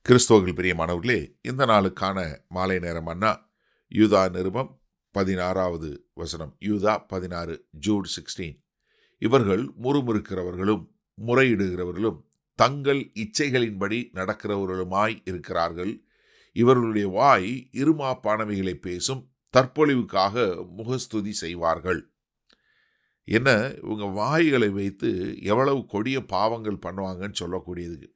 கிறிஸ்துவுக்குள் பிரியமானவர்களே, இந்த நாளுக்கான மாலை நேர மன்னா யூதா நிருபம் 16வது வசனம். யூதா 16 ஜூட் 16. இவர்கள் முறுமுறுக்கிறவர்களும் முறையிடுகிறவர்களும் தங்கள் இச்சைகளின்படி நடக்கிறவர்களுமாய் இருக்கிறார்கள். இவர்களுடைய வாய் இருமாப்பானவைகளை பேசும், தற்பொழிவுக்காக முகஸ்துதி செய்வார்கள். என்ன, இவங்க வாய்களை வைத்து எவ்வளவு கொடிய பாவங்கள் பண்ணுவாங்கன்னு சொல்லக்கூடியது.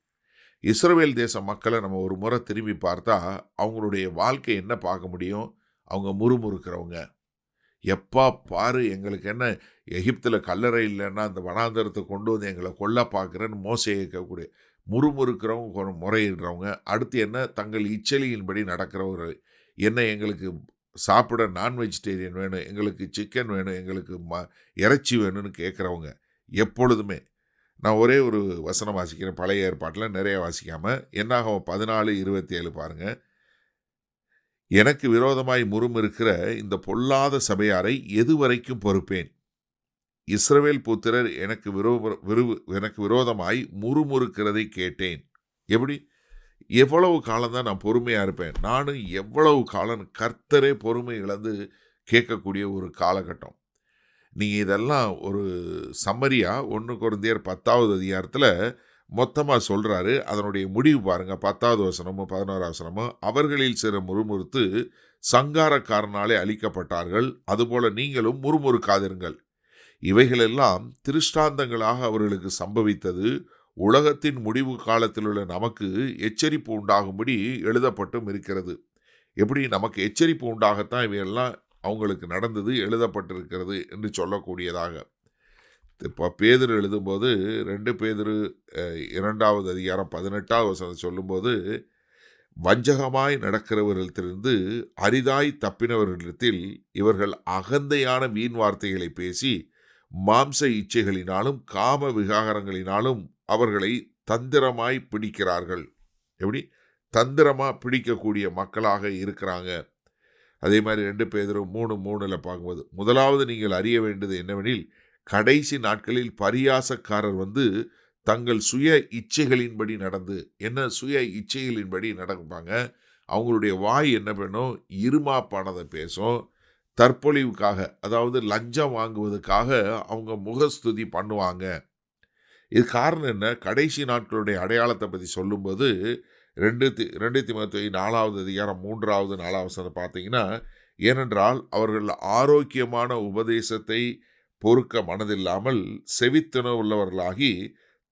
இஸ்ரவேல் தேச மக்களை நம்ம ஒரு முறை திரும்பி பார்த்தா அவங்களுடைய வாழ்க்கை என்ன பார்க்க முடியும்? அவங்க முறுமுறுக்கிறவங்க. எப்பா பாரு, எங்களுக்கு என்ன எகிப்தில் கல்லறை இல்லைன்னா அந்த வனாந்தரத்தை கொண்டு வந்து எங்களை கொல்ல பார்க்குறேன்னு மோசே கேட்கக்கூடிய முறுமுறுக்கிறவங்க, முறையிடுறவங்க. அடுத்து என்ன, தங்கள் இச்சலியின்படி நடக்கிறவர்கள். என்ன, எங்களுக்கு சாப்பிட நான் வெஜிடேரியன் வேணும், எங்களுக்கு சிக்கன் வேணும், எங்களுக்கு இறைச்சி வேணும்னு கேட்குறவங்க. எப்பொழுதுமே நான் ஒரே ஒரு வசனம் வாசிக்கிறேன், பழைய ஏற்பாட்டில் நிறைய வாசிக்காமல். என்னாகும் 14:27 பாருங்கள். எனக்கு விரோதமாய் முறுமுறுக்கிற இந்த பொல்லாத சபையாரை எதுவரைக்கும் பொறுப்பேன்? இஸ்ரவேல் புத்திரர் எனக்கு விரோதமாய் முறுமுறுக்கிறதை கேட்டேன். எப்படி, எவ்வளவு காலம்தான் நான் பொறுமையாக இருப்பேன்? நானும் எவ்வளவு காலம்? கர்த்தரே பொறுமை இழந்து கேட்கக்கூடிய ஒரு காலகட்டம். நீங்கள் இதெல்லாம் ஒரு சம்மரியா 1 கொரிந்தியர் 10வது அதிகாரத்தில் மொத்தமாக சொல்கிறாரு. அதனுடைய முடிவு பாருங்கள், 10வது வசனமும் 11வது வசனமும். அவர்களில் சில முறுமுறுத்து சங்காரக்காரனாலே அழிக்கப்பட்டார்கள், அதுபோல நீங்களும் முறுமுறுக்காதிருங்கள். இவைகளெல்லாம் திருஷ்டாந்தங்களாக அவர்களுக்கு சம்பவித்தது, உலகத்தின் முடிவு காலத்தில் உள்ள நமக்கு எச்சரிப்பு உண்டாகும்படி எழுதப்பட்டும் இருக்கிறது. எப்படி நமக்கு எச்சரிப்பு உண்டாகத்தான் இவையெல்லாம் அவங்களுக்கு நடந்தது, எழுதப்பட்டிருக்கிறது என்று சொல்லக்கூடியதாக. இப்போ பேதுரு எழுதும்போது 2 பேதுரு 2வது அதிகாரம் 18வது வசனம் சொல்லும்போது, வஞ்சகமாய் நடக்கிறவர்களிடத்திலிருந்து அரிதாய் தப்பினவர்களிடத்தில் இவர்கள் அகந்தையான வீண் வார்த்தைகளை பேசி மாம்ச இச்சைகளினாலும் காம விகாரங்களினாலும் அவர்களை தந்திரமாய் பிடிக்கிறார்கள். எப்படி தந்திரமாக பிடிக்கக்கூடிய மக்களாக இருக்கிறாங்க. அதே மாதிரி 2 பேதுரு 3:3 பார்க்கும்போது, முதலாவது நீங்கள் அறிய வேண்டியது என்னவெனில், கடைசி நாட்களில் பரியாசக்காரர் வந்து தங்கள் சுய இச்சைகளின்படி நடந்து, என்ன சுய இச்சைகளின்படி நடப்பாங்க. அவங்களுடைய வாய் என்ன பண்ணும்? இருமாப்பானதை பேசும். தற்பொழிவுக்காக, அதாவது லஞ்சம் வாங்குவதற்காக அவங்க முகஸ்துதி பண்ணுவாங்க. இது காரணம் என்ன? கடைசி நாட்களுடைய அடையாளத்தை பற்றி சொல்லும்போது 2 தீமோத்தேயு 4வது அதிகாரம் 3வது 4வது வசனம் பார்த்தீங்கன்னா, ஏனென்றால் அவர்கள் ஆரோக்கியமான உபதேசத்தை பொறுக்க மனதில்லாமல் செவித்தின உள்ளவர்களாகி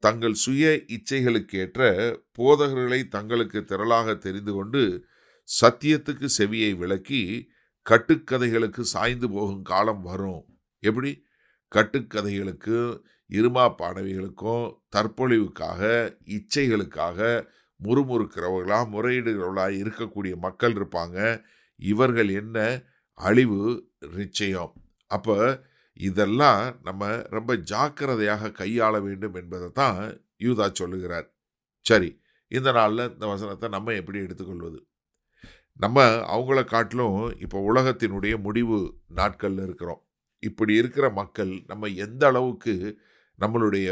தங்கள் சுய இச்சைகளுக்கேற்ற போதகர்களை தங்களுக்கு திரளாக தெரிந்து கொண்டு சத்தியத்துக்கு செவியை விலக்கி கட்டுக்கதைகளுக்கு சாய்ந்து போகும் காலம் வரும். எப்படி? கட்டுக்கதைகளுக்கு, இருமாப்பானவைகளுக்கும், தற்பொழிவுக்காக, இச்சைகளுக்காக முறுமுறுக்கிறவர்களா முறையீடுகளா இருக்கக்கூடிய மக்கள் இருப்பாங்க. இவர்கள் என்ன, அழிவு நிச்சயம். அப்போ இதெல்லாம் நம்ம ரொம்ப ஜாக்கிரதையாக கையாள வேண்டும் என்பதை தான் யூதா சொல்லுகிறார். சரி, இந்த நாளில் இந்த வசனத்தை நம்ம எப்படி எடுத்துக்கொள்வது? நம்ம அவங்கள காட்டிலும் இப்போ உலகத்தினுடைய முடிவு நாட்களில் இருக்கிறோம். இப்படி இருக்கிற மக்கள் நம்ம எந்த அளவுக்கு நம்மளுடைய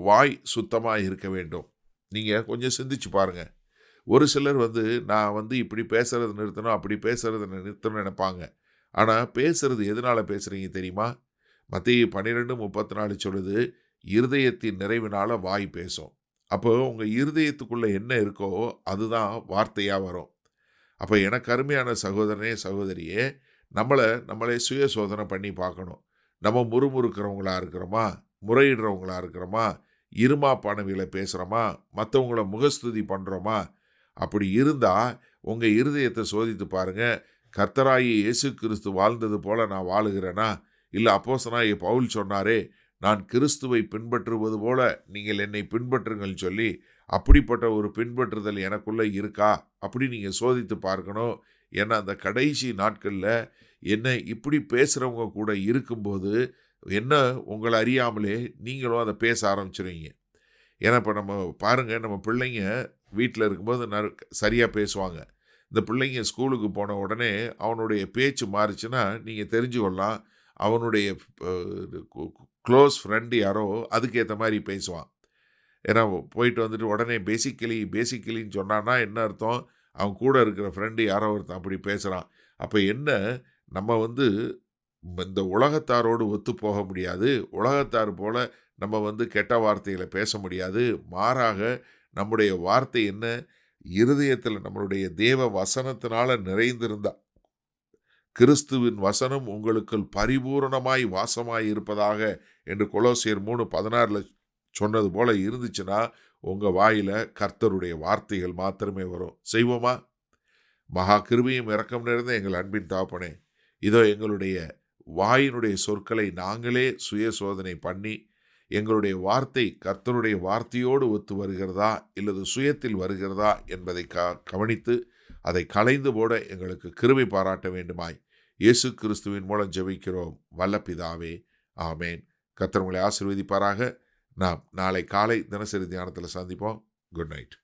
வாய் சுத்தமாக இருக்க வேண்டும்? நீங்கள் கொஞ்சம் சிந்திச்சு பாருங்கள். ஒரு சிலர் நான் இப்படி பேசுகிறத நிறுத்தணும், அப்படி பேசுகிறத நிறுத்தணும்னு நினைப்பாங்க. ஆனால் பேசுகிறது எதனால் பேசுகிறீங்க தெரியுமா? மத்தேயு 12:34 சொல்லுது, இருதயத்தின் நிறைவினால் வாய் பேசும். அப்போ உங்கள் இருதயத்துக்குள்ளே என்ன இருக்கோ அதுதான் வார்த்தையாக வரும். அப்போ எனக்கு அருமையான சகோதரனே, சகோதரியே, நம்மளே சுய சோதனை பண்ணி பார்க்கணும். நம்ம முறுமுறுக்கிறவங்களா இருக்கிறோமா? முறையிடுறவங்களா இருக்கிறோமா? இருமாப்பானவைகளை பேசுகிறோமா? மற்றவங்கள முகஸ்துதி பண்ணுறோமா? அப்படி இருந்தால் உங்கள் இருதயத்தை சோதித்து பாருங்கள். கர்த்தராகிய இயேசு கிறிஸ்து வாழ்ந்தது போல நான் வாழுகிறேனா? இல்லை அப்போஸ்தலனாகிய பவுல் சொன்னாரே, நான் கிறிஸ்துவை பின்பற்றுவது போல நீங்கள் என்னை பின்பற்றுங்கள் சொல்லி, அப்படிப்பட்ட ஒரு பின்பற்றுதல் எனக்குள்ளே இருக்கா? அப்படி நீங்கள் சோதித்து பார்க்கணும். ஏன்னா அந்த கடைசி நாட்களில் என்ன இப்படி பேசுகிறவங்க கூட இருக்கும்போது என்ன, உங்களை அறியாமலே நீங்களும் அதை பேச ஆரம்பிச்சிருவீங்க. ஏன்னா இப்போ நம்ம பாருங்கள், நம்ம பிள்ளைங்க வீட்டில் இருக்கும்போது சரியாக பேசுவாங்க. இந்த பிள்ளைங்க ஸ்கூலுக்கு போன உடனே அவனுடைய பேச்சு மாறிச்சுன்னா நீங்கள் தெரிஞ்சு கொள்ளலாம், அவனுடைய க்ளோஸ் ஃப்ரெண்டு யாரோ அதுக்கேற்ற மாதிரி பேசுவான். ஏன்னா போயிட்டு வந்துட்டு உடனே பேசிக்கலின்னு சொன்னான்னா என்ன அர்த்தம்? அவன் கூட இருக்கிற ஃப்ரெண்டு யாரோ ஒருத்தன் அப்படி பேசுகிறான். அப்போ என்ன, நம்ம வந்து இந்த உலகத்தாரோடு ஒத்து போக முடியாது. உலகத்தார் போல நம்ம கெட்ட வார்த்தைகளை பேச முடியாது. மாறாக நம்முடைய வார்த்தை என்ன? இருதயத்தில் நம்மளுடைய தேவ வசனத்தினால நிறைந்திருந்தா கிறிஸ்துவின் வசனம் உங்களுக்குள் பரிபூரணமாய் வாசமாய் இருப்பதாக என்று கொலோசியர் 3:16 சொன்னது போல இருந்துச்சுன்னா, உங்க வாயில கர்த்தருடைய வார்த்தைகள் மாத்திரமே வரும். செய்வோமா? மகா கிருபையும் இரக்கம் நிறைந்த எங்கள் அன்பின் தகப்பனே, இதோ எங்களுடைய வாயினுடைய சொற்களை நாங்களே சுய சோதனை பண்ணி, எங்களுடைய வார்த்தை கர்த்தருடைய வார்த்தையோடு ஒத்து வருகிறதா இல்லது சுயத்தில் வருகிறதா என்பதை கவனித்து அதை களைந்து போட எங்களுக்கு கிருபை பாராட்ட வேண்டுமாய் இயேசு கிறிஸ்துவின் மூலம் ஜெபிக்கிறோம் வல்ல பிதாவே, ஆமேன். கர்த்தர் உங்களை ஆசீர்வதிப்பாராக. நாம் நாளை காலை தினசரி தியானத்தில் சந்திப்போம். Good night.